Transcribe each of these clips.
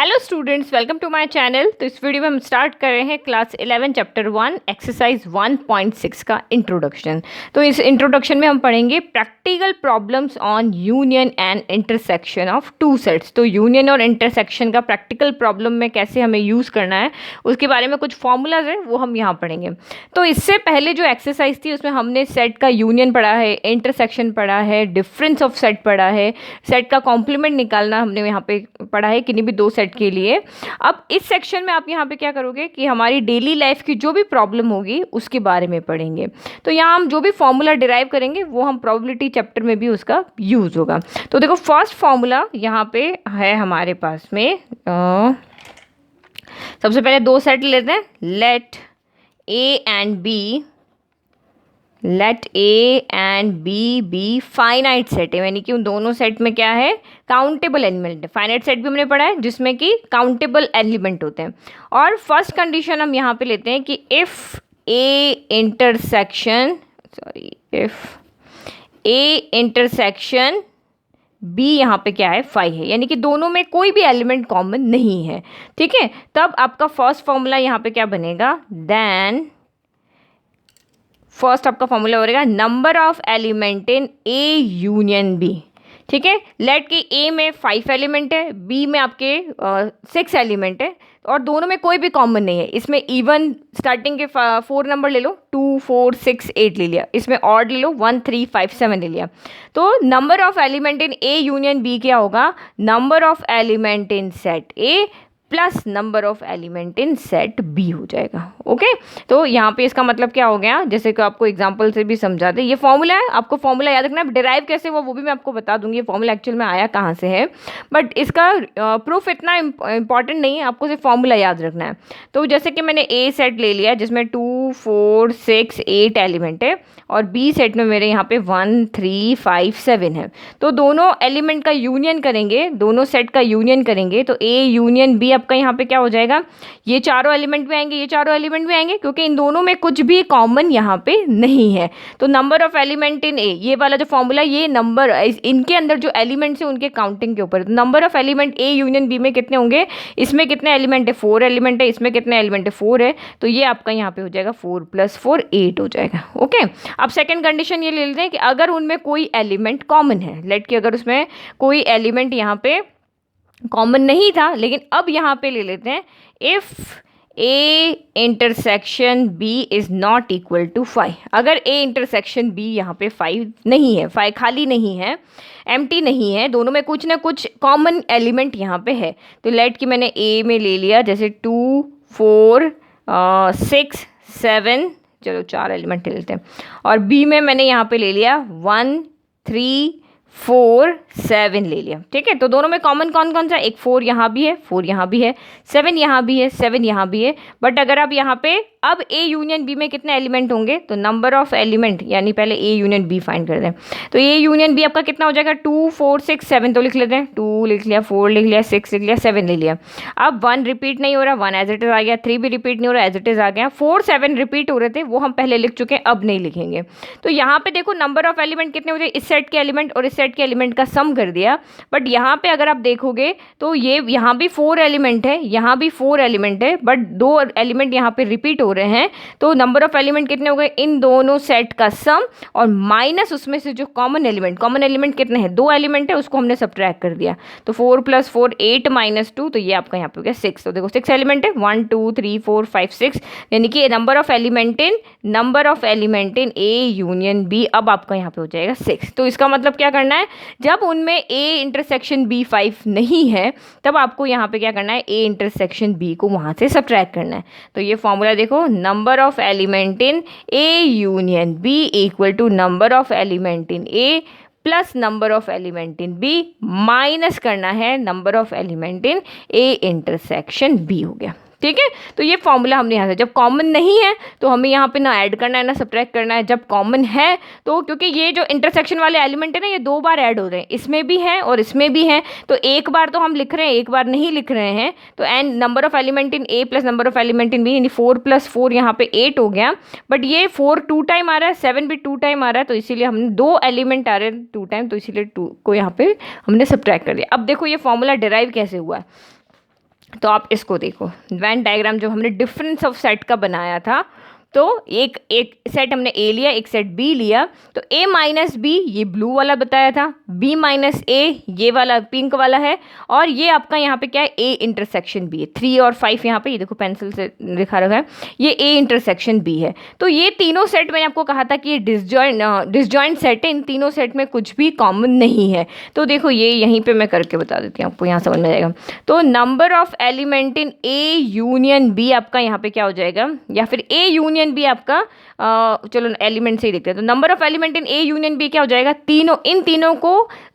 Hello students, welcome to my channel. तो इस video में हम स्टार्ट कर रहे हैं क्लास 11 चैप्टर 1 एक्सरसाइज 1.6 का इंट्रोडक्शन। तो इस इंट्रोडक्शन में हम पढ़ेंगे practical problems on union and intersection of two sets. तो यूनियन और इंटरसेक्शन का प्रैक्टिकल प्रॉब्लम में कैसे हमें यूज़ करना है उसके बारे में कुछ फॉर्मूलाज है वो हम यहाँ पढ़ेंगे। तो इससे पहले जो एक्सरसाइज थी उसमें हमने सेट का यूनियन पढ़ा है, इंटरसेक्शन पढ़ा है, डिफरेंस ऑफ सेट पढ़ा है, सेट का कॉम्प्लीमेंट निकालना हमने यहाँ पे पढ़ा है किन्हीं भी दो सेट के लिए। अब इस सेक्शन में आप यहाँ पे क्या करोगे कि हमारी डेली लाइफ की जो भी प्रॉब्लम होगी उसके बारे में पढ़ेंगे। तो यहाँ हम जो भी फॉर्मूला डिराइव करेंगे वो हम प्रोबेबिलिटी चैप्टर में भी उसका यूज़ होगा। तो देखो फर्स्ट फॉर्मूला यहाँ पे है हमारे पास में। सबसे पहले दो सेट लेते हैं। Let A and B be finite set है, यानी कि उन दोनों सेट में क्या है, काउंटेबल एलिमेंट है। फाइनाइट सेट भी हमने पढ़ा है जिसमें कि काउंटेबल एलिमेंट होते हैं। और फर्स्ट कंडीशन हम यहाँ पे लेते हैं कि इफ़ ए इंटरसेक्शन बी यहाँ पे क्या है, 5 है, यानी कि दोनों में कोई भी एलिमेंट कॉमन नहीं है। ठीक है, तब आपका फर्स्ट फॉर्मूला यहाँ पे क्या बनेगा, देन फर्स्ट आपका फॉर्मूला हो रहेगा number of element in A union B. ठीक है, लेट कि ए में 5 एलिमेंट है, बी में आपके 6 एलिमेंट है और दोनों में कोई भी कॉमन नहीं है। इसमें इवन स्टार्टिंग के 4 नंबर ले लो, 2 4 6 8 ले लिया। इसमें ऑड ले लो, 1 3 5 7 ले लिया। तो number of element in A union B क्या होगा, number of element in set A plus number of element in set B हो जाएगा। ओके, तो यहाँ पे इसका मतलब क्या हो गया, जैसे कि आपको एग्जांपल से भी समझा दे। ये फॉर्मूला है, आपको फॉर्मूला याद रखना है। डिराइव कैसे हुआ वो भी मैं आपको बता दूंगी, ये फॉर्मूला एक्चुअल में आया कहाँ से है, बट इसका प्रूफ इतना इंपॉर्टेंट नहीं है, आपको सिर्फ फॉर्मूला याद रखना है। तो जैसे कि मैंने ए सेट ले लिया जिसमें 2 4 6 8 एलिमेंट है और बी सेट में मेरे यहाँ पे 1 3 5 7 है। तो दोनों एलिमेंट का यूनियन करेंगे, दोनों सेट का यूनियन करेंगे तो ए यूनियन बी आपका यहाँ पे क्या हो जाएगा, ये चारों एलिमेंट भी आएंगे, ये चारों एलिमेंट भी आएंगे, क्योंकि इन दोनों में कुछ भी कॉमन यहाँ पे नहीं है। तो नंबर ऑफ एलिमेंट इन ए, ये वाला जो फॉर्मूला, ये नंबर इनके अंदर जो एलिमेंट्स है उनके काउंटिंग के ऊपर। तो number of element A union B में कितने होंगे, इसमें कितने एलिमेंट है, 4 एलिमेंट है, इसमें कितने एलिमेंट है, 4 है। तो ये आपका यहाँ पे हो जाएगा 4 + 4 8 हो जाएगा। ओके, अब सेकेंड कंडीशन ये ले लेते हैं कि अगर उनमें कोई एलिमेंट कॉमन है, लेट कि अगर उसमें कोई एलिमेंट यहाँ पे कॉमन नहीं था, लेकिन अब यहाँ पे ले लेते हैं if A intersection B is not equal to 5। अगर ए इंटरसेक्शन बी यहाँ पे 5 नहीं है, 5 खाली नहीं है, एम्प्टी नहीं है, दोनों में कुछ ना कुछ कॉमन एलिमेंट यहाँ पे है। तो लेट कि मैंने ए में ले लिया जैसे 2 4 6 7, चलो 4 एलिमेंट ले लेते हैं, और बी में मैंने यहाँ पे ले लिया 1 3 4 7 ले लिया। ठीक है, तो दोनों में कॉमन कौन कौन सा, एक 4 यहाँ भी है, 4 यहाँ भी है, 7 यहाँ भी है, 7 यहाँ भी है। बट अगर आप यहाँ पे अब ए यूनियन बी में कितने एलिमेंट होंगे, तो नंबर ऑफ एलिमेंट, यानी पहले ए यूनियन बी फाइंड कर दें। तो ए यूनियन बी आपका कितना हो जाएगा, 2 4 6 7, तो लिख लेते हैं, 2 लिख लिया, 4 लिख लिया, 6 लिख लिया, 7 ले लिया। अब 1 रिपीट नहीं हो रहा, 1 एज इट इज़ आ गया, 3 भी रिपीट नहीं हो रहा, एज इट इज़ आ गया, 4 7 रिपीट हो रहे थे वो हम पहले लिख चुके हैं, अब नहीं लिखेंगे। तो यहाँ पे देखो नंबर ऑफ एलिमेंट कितने हो जाए, इस सेट के एलिमेंट और इस सेट के एलिमेंट का सम कर दिया। बट यहाँ पे अगर आप देखोगे तो ये यहाँ भी 4 एलिमेंट है, यहाँ भी 4 एलिमेंट है, बट 2 एलिमेंट यहाँ पे रिपीट हो रहे हैं। तो नंबर ऑफ एलिमेंट कितने हो गए, इन दोनों सेट का सम और माइनस उसमें से जो कॉमन एलिमेंट कितने हैं, 2 एलिमेंट है, उसको हमने सब्ट्रैक्ट कर दिया। तो 4 + 4 8 - 2, तो ये आपका यहाँ पे हो गया 6। तो देखो 6 एलिमेंट है, 1 2 3 4 5 6, यानी कि number of element in A union B अब आपका यहाँ पे हो जाएगा 6। तो इसका मतलब क्या करना है, जब उनमें ए इंटरसेक्शन बी 5 नहीं है तब आपको यहाँ पे क्या करना है, ए इंटरसेक्शन बी को वहाँ से सब्ट्रैक्ट करना है। तो ये फॉर्मूला देखो, number of element in A union B equal to number of element in A plus number of element in B minus करना है number of element in A intersection B हो गया। ठीक है, तो ये फॉर्मूला हमने यहाँ से, जब कॉमन नहीं है तो हमें यहाँ पे ना ऐड करना है ना सब्ट्रैक्ट करना है, जब कॉमन है तो, क्योंकि ये जो इंटरसेक्शन वाले एलिमेंट है ना, ये 2 बार ऐड हो रहे हैं, इसमें भी है और इसमें भी है। तो एक बार तो हम लिख रहे हैं, एक बार नहीं लिख रहे हैं। तो and number of element in A plus number of element in B, यानी 4 + 4 यहाँ पे 8 हो गया। बट ये 4 2 टाइम आ रहा है, 7 भी 2 टाइम आ रहा है, तो इसीलिए हमने 2 एलिमेंट आ रहे हैं 2 टाइम, तो इसीलिए 2 को यहाँ पे हमने सब्ट्रैक्ट कर दिया। अब देखो ये फॉर्मूला डिराइव कैसे हुआ है। तो आप इसको देखो, वेन डायग्राम जो हमने डिफरेंस ऑफ सेट का बनाया था, तो एक सेट हमने ए लिया, एक सेट बी लिया, तो ए माइनस बी ये ब्लू वाला बताया था, बी माइनस ए ये वाला पिंक वाला है, और ये आपका यहाँ पे क्या है, ए इंटरसेक्शन बी है। 3 और 5 यहाँ पे ये देखो पेंसिल से लिखा रखा है, ये ए इंटरसेक्शन बी है। तो ये तीनों सेट मैंने आपको कहा था कि ये डिसजॉइंट सेट है, इन तीनों सेट में कुछ भी कॉमन नहीं है। तो देखो ये यहीं पर मैं करके बता देती हूँ आपको, यहाँ समझ में आएगा। तो number of element in A union B आपका यहाँ पे क्या हो जाएगा, या फिर ए यूनियन बी आपका चलो एलिमेंट से ही देखते हैं। तो number of element in A union B क्या हो जाएगा,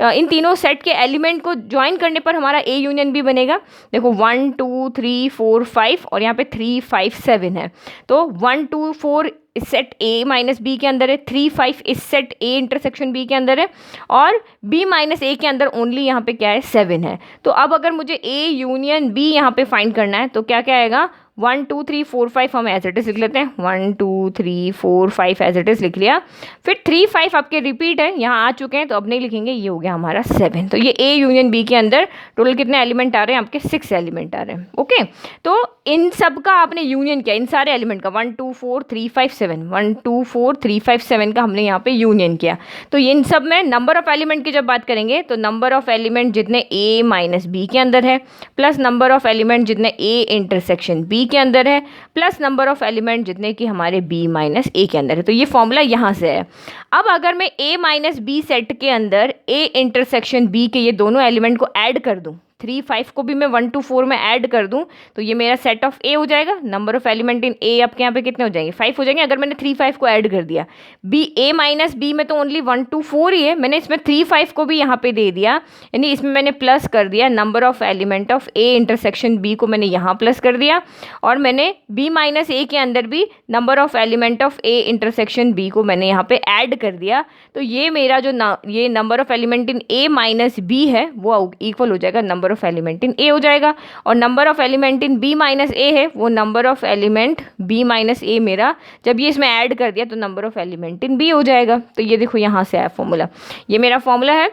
इन तीनों सेट के एलिमेंट को ज्वाइन करने पर हमारा ए यूनियन बी बनेगा। देखो 1 2 3 4 5 और यहाँ पे 3 5 7 है। तो 1 2 4 इस सेट ए माइनस बी के अंदर है, 3 5 इस सेट ए इंटरसेक्शन बी के अंदर है, और बी माइनस ए के अंदर ओनली यहाँ पे क्या है, 7 है। तो अब अगर मुझे ए यूनियन बी यहाँ पे फाइंड करना है तो क्या क्या आएगा, 1 2 3 4 5 हम एज इट इज लिख लेते हैं, 1 2 3 4 5 एज इट इज लिख लिया। फिर 3 5 आपके रिपीट है, यहाँ आ चुके हैं तो अब नहीं लिखेंगे, ये हो गया हमारा 7। तो ये ए यूनियन बी के अंदर टोटल कितने एलिमेंट आ रहे हैं आपके, 6 एलिमेंट आ रहे हैं। ओके, तो इन सब का आपने यूनियन किया, इन सारे एलिमेंट का 1 2 4 3 5 7 1 2 4 3 5 7 का हमने यहाँ पे यूनियन किया। तो इन सब में नंबर ऑफ एलिमेंट की जब बात करेंगे तो नंबर ऑफ एलिमेंट जितने ए माइनस बी के अंदर है, प्लस नंबर ऑफ एलिमेंट जितने ए इंटरसेक्शन बी के अंदर है, प्लस नंबर ऑफ एलिमेंट जितने कि हमारे बी माइनस ए के अंदर है। तो ये फॉर्मूला यहाँ से है। अब अगर मैं ए माइनस बी सेट के अंदर ए इंटरसेक्शन बी के ये दोनों एलिमेंट को ऐड कर दूँ, 3 5 को भी मैं 1 2 4 में ऐड कर दूं, तो ये मेरा सेट ऑफ ए हो जाएगा। नंबर ऑफ एलिमेंट इन ए आपके यहाँ पे कितने हो जाएंगे, 5 हो जाएंगे अगर मैंने 3 5 को ऐड कर दिया। बी ए माइनस बी में तो ओनली 1 2 4 ही है, मैंने इसमें 3 5 को भी यहाँ पे दे दिया, यानी इसमें मैंने प्लस कर दिया। Number of element of A intersection B को मैंने यहाँ प्लस कर दिया, और मैंने बी माइनस ए के अंदर भी number of element of A intersection B को मैंने यहाँ पे ऐड कर दिया। तो ये मेरा जो ये number of element in A minus B है वो इक्वल हो जाएगा number of element in A हो जाएगा, और number of element in B minus A है वो number of element B minus A मेरा जब ये इसमें ऐड कर दिया तो number of element in B हो जाएगा। तो ये देखो यहाँ से आया फॉर्मूला, ये मेरा फॉर्मूला है।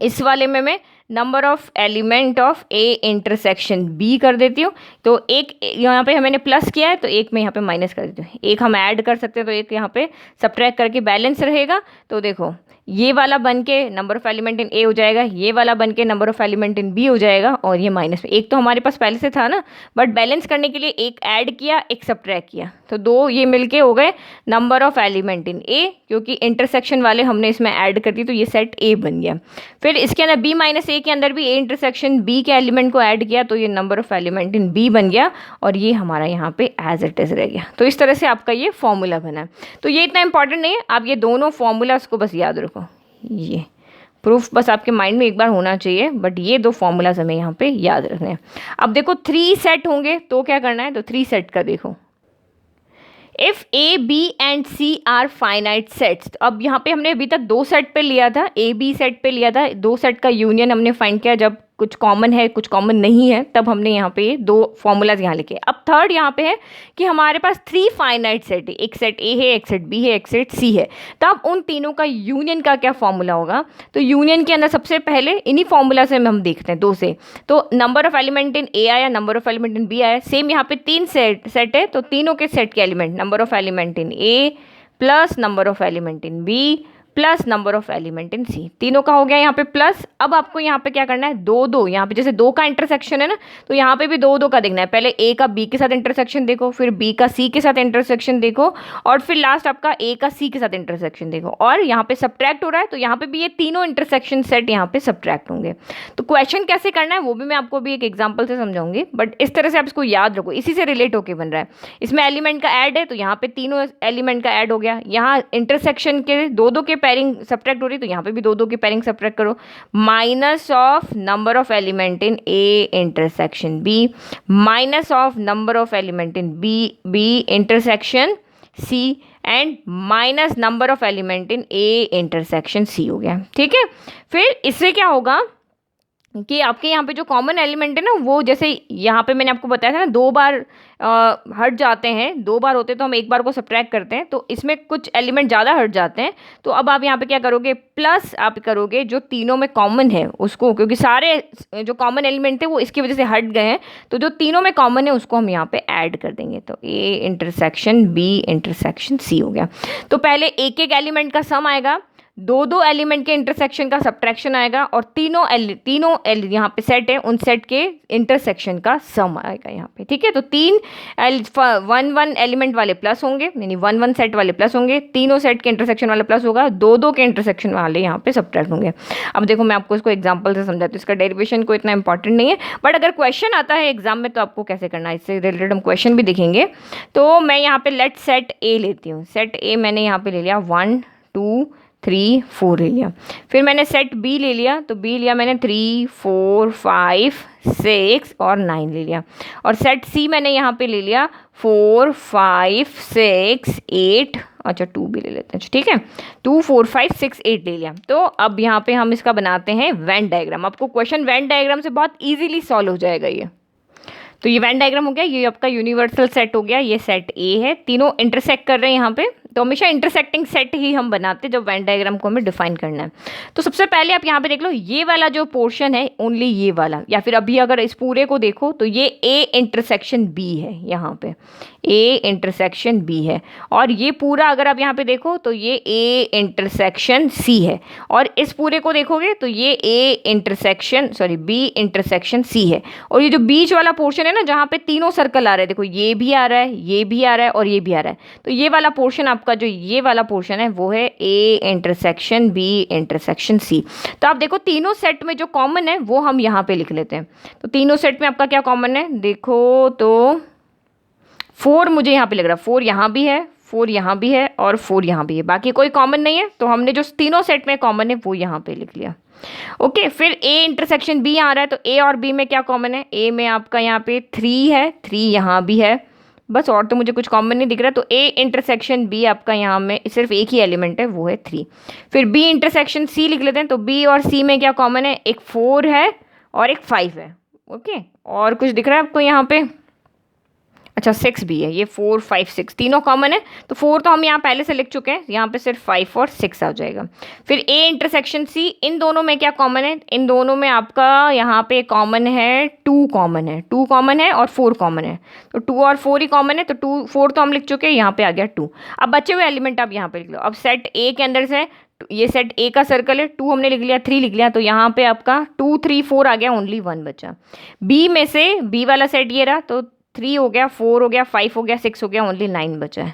इस वाले में मैं number of element of A intersection B कर देती हूँ, तो एक यहाँ पे मैंने प्लस किया है तो एक मैं यहाँ पे माइनस कर देती हूँ, एक हम ऐड कर सकते हैं तो एक यहाँ पे सब्ट्रैक्ट करके बैलेंस रहेगा। तो देखो ये वाला बन के number of element in A हो जाएगा, ये वाला बन के number of element in B हो जाएगा, और ये माइनस में एक तो हमारे पास पहले से था ना, बट बैलेंस करने के लिए एक ऐड किया एक सब्ट्रैक्ट किया, तो दो ये मिलके हो गए नंबर ऑफ एलिमेंट इन ए, क्योंकि इंटरसेक्शन वाले हमने इसमें ऐड कर दी तो ये सेट ए बन गया। फिर इसके अंदर बी माइनस ए के अंदर भी ए इंटरसेक्शन बी के एलिमेंट को ऐड किया तो ये number of element in B बन गया, और ये हमारा यहाँ पे एज इट इज रह गया। तो इस तरह से आपका ये फॉर्मूला बना। तो ये इतना इंपॉर्टेंट नहीं है, आप ये दोनों फॉर्मूलाज को बस याद रखो, ये प्रूफ बस आपके माइंड में एक बार होना चाहिए, बट ये दो फॉर्मूलाज हमें यहाँ पे याद रखने हैं। अब देखो 3 सेट होंगे तो क्या करना है, तो 3 सेट का देखो, if A B and C are finite sets. अब यहाँ पे हमने अभी तक 2 सेट पे लिया था, ए बी सेट पे लिया था, 2 सेट का यूनियन हमने फाइंड किया, जब कुछ कॉमन है कुछ कॉमन नहीं है तब हमने यहाँ पे 2 फॉर्मूलाज यहाँ लिखे। अब थर्ड यहाँ पे है कि हमारे पास 3 फाइनाइट सेट है, एक सेट ए है, एक सेट बी है, एक सेट सी है, तब उन तीनों का यूनियन का क्या फॉर्मूला होगा। तो यूनियन के अंदर सबसे पहले इन्हीं फॉर्मूला से हम देखते हैं 2 से। तो number of element in A आया, number of element in B आया, सेम यहाँ पे 3 सेट है, तो तीनों के सेट के element number of element in A plus number of element in B plus number of element in C, तीनों का हो गया यहाँ पे प्लस। अब आपको यहाँ पे क्या करना है, 2 2 यहाँ पे जैसे 2 का इंटरसेक्शन है ना, तो यहाँ पे भी 2 2 का देखना है। पहले ए का बी के साथ इंटरसेक्शन देखो, फिर बी का सी के साथ इंटरसेक्शन देखो, और फिर लास्ट आपका ए का सी के साथ इंटरसेक्शन देखो, और यहाँ पे सब्ट्रैक्ट हो रहा है तो यहाँ पे भी ये तीनों इंटरसेक्शन सेट यहाँ पे सब्ट्रैक्ट होंगे। तो क्वेश्चन कैसे करना है वो भी मैं आपको भी एक एग्जाम्पल से समझाऊंगी, बट इस तरह से आप इसको याद रखो, इसी से रिलेट होकर बन रहा है। इसमें एलिमेंट का ऐड है तो यहाँ पे तीनों एलिमेंट का ऐड हो गया, यहाँ इंटरसेक्शन के 2 2 के पेयरिंग सब्ट्रैक्ट हो रही तो यहाँ पे भी 2 2 की पेयरिंग सब्ट्रैक्ट करो, minus of number of element in A intersection B minus of number of element in B intersection C and minus number of element in A intersection C हो गया। ठीक है, फिर इससे क्या होगा, कि आपके यहाँ पे जो कॉमन एलिमेंट है ना, वो जैसे यहाँ पे मैंने आपको बताया था ना, 2 बार हट जाते हैं, 2 बार होते हैं तो हम 1 बार को सब्ट्रैक्ट करते हैं, तो इसमें कुछ एलिमेंट ज़्यादा हट जाते हैं। तो अब आप यहाँ पे क्या करोगे, प्लस आप करोगे जो तीनों में कॉमन है उसको, क्योंकि सारे जो कॉमन एलिमेंट थे वो इसकी वजह से हट गए हैं, तो जो तीनों में कॉमन है उसको हम यहाँ पे ऐड कर देंगे। तो A intersection B intersection C हो गया। तो पहले एक एक एलिमेंट का सम आएगा, दो दो एलिमेंट के इंटरसेक्शन का सब्ट्रैक्शन आएगा, और तीनों यहाँ पे सेट है, उन सेट के इंटरसेक्शन का सम आएगा यहाँ पे। ठीक है, तो 1 1 एलिमेंट वाले प्लस होंगे, यानी 1 1 सेट वाले प्लस होंगे, तीनों सेट के इंटरसेक्शन वाले प्लस होगा, दो दो के इंटरसेक्शन वाले यहाँ पे सब्ट्रैक्ट होंगे। अब देखो मैं आपको इसको एग्जाम्पल से समझाती हूँ, इसका डेरिवेशन को इतना इंपॉर्टेंट नहीं है, बट अगर क्वेश्चन आता है एग्जाम में तो आपको कैसे करना है इससे रिलेटेड हम क्वेश्चन भी देखेंगे। तो मैं यहाँ पे लेट सेट ए लेती हूँ। सेट ए मैंने यहाँ पे ले लिया 1 2 3 4 ले लिया। फिर मैंने सेट बी ले लिया, तो बी लिया मैंने 3 4 5 6 और 9 ले लिया। और सेट सी मैंने यहाँ पे ले लिया 4 5 6 8, अच्छा 2 भी ले लेते हैं, ठीक है, 2 4 5 6 8 ले लिया। तो अब यहाँ पे हम इसका बनाते हैं वेन डायग्राम। आपको क्वेश्चन वेन डायग्राम से बहुत ईजिली सॉल्व हो जाएगा ये। तो ये वेन डायग्राम हो गया, ये आपका यूनिवर्सल सेट हो गया, ये सेट ए है, तीनों इंटरसेक्ट कर रहे हैं यहाँ पे। तो हमेशा इंटरसेक्टिंग सेट ही हम बनाते हैं जब वेन डायग्राम को हमें डिफाइन करना है। तो सबसे पहले आप यहाँ पे देख लो, ये वाला जो पोर्शन है ओनली ये वाला, या फिर अभी अगर इस पूरे को देखो तो ये ए इंटरसेक्शन बी है, यहाँ पे ए इंटरसेक्शन बी है। और ये पूरा अगर आप यहाँ पे देखो तो ये ए इंटरसेक्शन सी है। और इस पूरे को देखोगे तो ये A intersection B intersection C है। और ये जो बीच वाला पोर्शन है ना, जहाँ पे तीनों सर्कल आ रहे हैं, देखो ये भी आ रहा है, ये भी आ रहा है और ये भी आ रहा है, तो ये वाला पोर्शन आपका जो ये वाला पोर्शन है वो है A intersection B intersection C. तो आप देखो तीनों सेट में जो कॉमन है वो हम यहाँ पे लिख लेते हैं। तो तीनों सेट में आपका क्या कॉमन है, देखो तो 4 मुझे यहाँ पे लग रहा है, 4 यहाँ भी है, 4 यहाँ भी है और 4 यहाँ भी है, बाकी कोई कॉमन नहीं है। तो हमने जो तीनों सेट में कॉमन है वो यहाँ पे लिख लिया। ओके, फिर ए इंटरसेक्शन बी आ रहा है, तो ए और बी में क्या कॉमन है, ए में आपका यहाँ पे 3 है, 3 यहाँ भी है, बस और तो मुझे कुछ कॉमन नहीं दिख रहा। तो ए इंटरसेक्शन बी आपका यहाँ में सिर्फ एक ही एलिमेंट है, वो है 3। फिर बी इंटरसेक्शन सी लिख लेते हैं। तो बी और सी में क्या कॉमन है, एक 4 है और एक 5 है। ओके, और कुछ दिख रहा है आपको यहाँ पे, अच्छा 6 भी है, ये 4 5 6 तीनों कॉमन है। तो 4 तो हम यहाँ पहले से लिख चुके हैं, यहाँ पे सिर्फ 5 और 6 आ जाएगा। फिर ए इंटरसेक्शन सी, इन दोनों में क्या कॉमन है, इन दोनों में आपका यहाँ पे कॉमन है 2 कॉमन है, 2 कॉमन है और 4 कॉमन है। तो 2 और 4 ही कॉमन है, तो 2 4 तो हम लिख चुके हैं, यहाँ पे आ गया 2। अब बचे हुए एलिमेंट आप यहाँ पे लिख लो। अब सेट ए के अंदर से ये सेट ए का सर्कल है, 2 हमने लिख लिया, 3 लिख लिया, तो यहाँ पे आपका 2 3 4 आ गया, ओनली 1 बचा। बी में से बी वाला सेट ये रहा, तो 3 हो गया, 4 हो गया, 5 हो गया, 6 हो गया, ओनली 9 बचा है।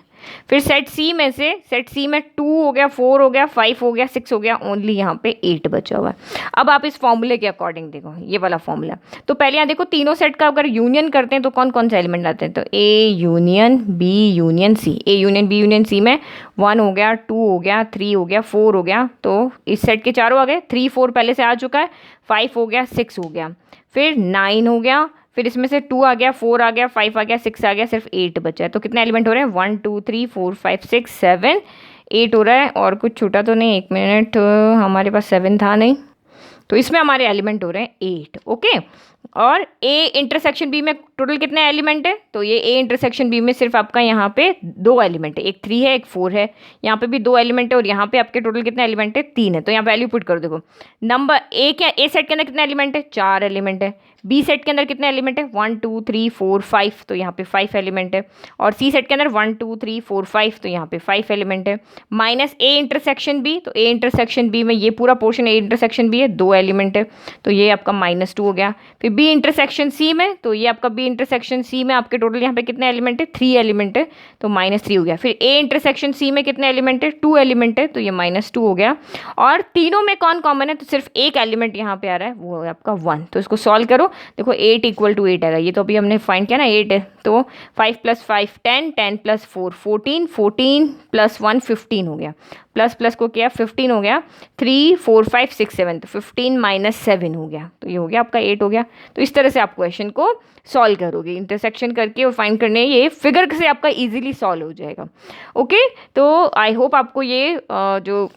फिर सेट सी में से, सेट सी में 2 हो गया, 4 हो गया, 5 हो गया, 6 हो गया, ओनली यहाँ पे 8 बचा हुआ है। अब आप इस फॉर्मूले के अकॉर्डिंग देखो, ये वाला फॉर्मूला। तो पहले यहाँ देखो तीनों सेट का अगर यूनियन करते हैं तो कौन कौन से एलिमेंट आते हैं, तो A union B union C. A union B union C में 1 हो गया, 2 हो गया, 3 हो गया, 4 हो गया, तो इस सेट के चारों आ गए। 3 4 पहले से आ चुका है, 5 हो गया, 6 हो गया, फिर 9 हो गया, फिर इसमें से 2 आ गया, 4 आ गया, 5 आ गया, 6 आ गया, सिर्फ 8 बचा है। तो कितने एलिमेंट हो रहे हैं, 1 2 3 4 5 6 7 8 हो रहा है। और कुछ छूटा तो नहीं, 1 मिनट, हमारे पास 7 था नहीं, तो इसमें हमारे एलिमेंट हो रहे हैं 8। ओके, और ए इंटरसेक्शन बी में टोटल कितने एलिमेंट है, तो ये ए इंटरसेक्शन बी में सिर्फ आपका यहाँ पे 2 एलिमेंट है, एक 3 है एक 4 है, यहाँ पे भी 2 एलिमेंट है, और यहाँ पे आपके टोटल कितने एलिमेंट है, 3 है। तो यहाँ वैल्यू पुट करो, देखो नंबर ए सेट के अंदर कितने एलिमेंट है, 4 एलिमेंट है। बी सेट के अंदर कितने एलिमेंट है, 1 2 3 4 5, तो यहाँ पे 5 एलिमेंट है। और सी सेट के अंदर 1 2 3 4 5, तो यहाँ पे 5 एलिमेंट है। माइनस ए इंटरसेक्शन बी, तो ए इंटरसेक्शन बी में ये पूरा पोर्शन ए इंटरसेक्शन बी है, 2 एलिमेंट है, तो ये आपका -2 हो गया। फिर बी इंटरसेक्शन सी में, तो ये आपका बी इंटरसेक्शन सी में आपके टोटल यहाँ पे कितने एलिमेंट है, 3 एलिमेंट है, तो -3 हो गया। फिर ए इंटरसेक्शन सी में कितने एलिमेंट है, 2 एलिमेंट है, तो ये -2 हो गया। और तीनों में कौन कॉमन है, तो सिर्फ एक एलिमेंट यहाँ पे आ रहा है, वो है आपका 1। तो इसको सॉल्व करो, देखो 8 = 8 आएगा, ये तो अभी हमने फाइंड किया ना 8 है, तो 5 + 5 10 10 + 4 14 14 + 1 15 हो गया, प्लस प्लस को किया 15 हो गया, 3 4 5 6 7, तो 15 - 7 हो गया, तो ये हो गया आपका 8 हो गया। तो इस तरह से आप क्वेश्चन को सॉल्व करोगे, इंटरसेक्शन करके और फाइंड करने, ये फिगर से आपका इजीली सॉल्व हो जाएगा। ओके, तो आई होप आपको ये जो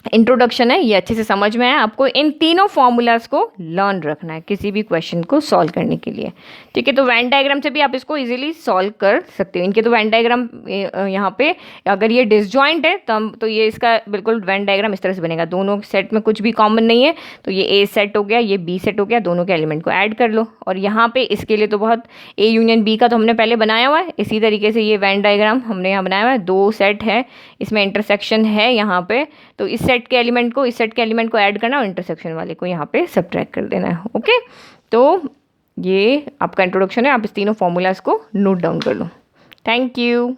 इंट्रोडक्शन है, ये अच्छे से समझ में आया आपको। इन तीनों फॉर्मूलाज को लर्न रखना है किसी भी क्वेश्चन को सॉल्व करने के लिए, ठीक है। तो वेन डायग्राम से भी आप इसको इजीली सॉल्व कर सकते हो। इनके तो वेन डायग्राम यहाँ पे अगर ये डिसजॉइंट है तो ये इसका बिल्कुल वेन डायग्राम इस तरह से बनेगा। दोनों सेट में कुछ भी कॉमन नहीं है, तो ये ए सेट हो गया, ये बी सेट हो गया, दोनों के एलिमेंट को ऐड कर लो। और यहाँ पे इसके लिए तो बहुत, ए यूनियन बी का तो हमने पहले बनाया हुआ है, इसी तरीके से ये वेन डायग्राम हमने यहाँ बनाया हुआ है। दो सेट है, इसमें इंटरसेक्शन है यहाँ पे, तो इस सेट के एलिमेंट को इस सेट के एलिमेंट को ऐड करना और इंटरसेक्शन वाले को यहाँ पे सब्ट्रैक्ट कर देना है। ओके, तो ये आपका इंट्रोडक्शन है, आप इस तीनों फॉर्मूलाज को नोट डाउन कर लो। Thank you.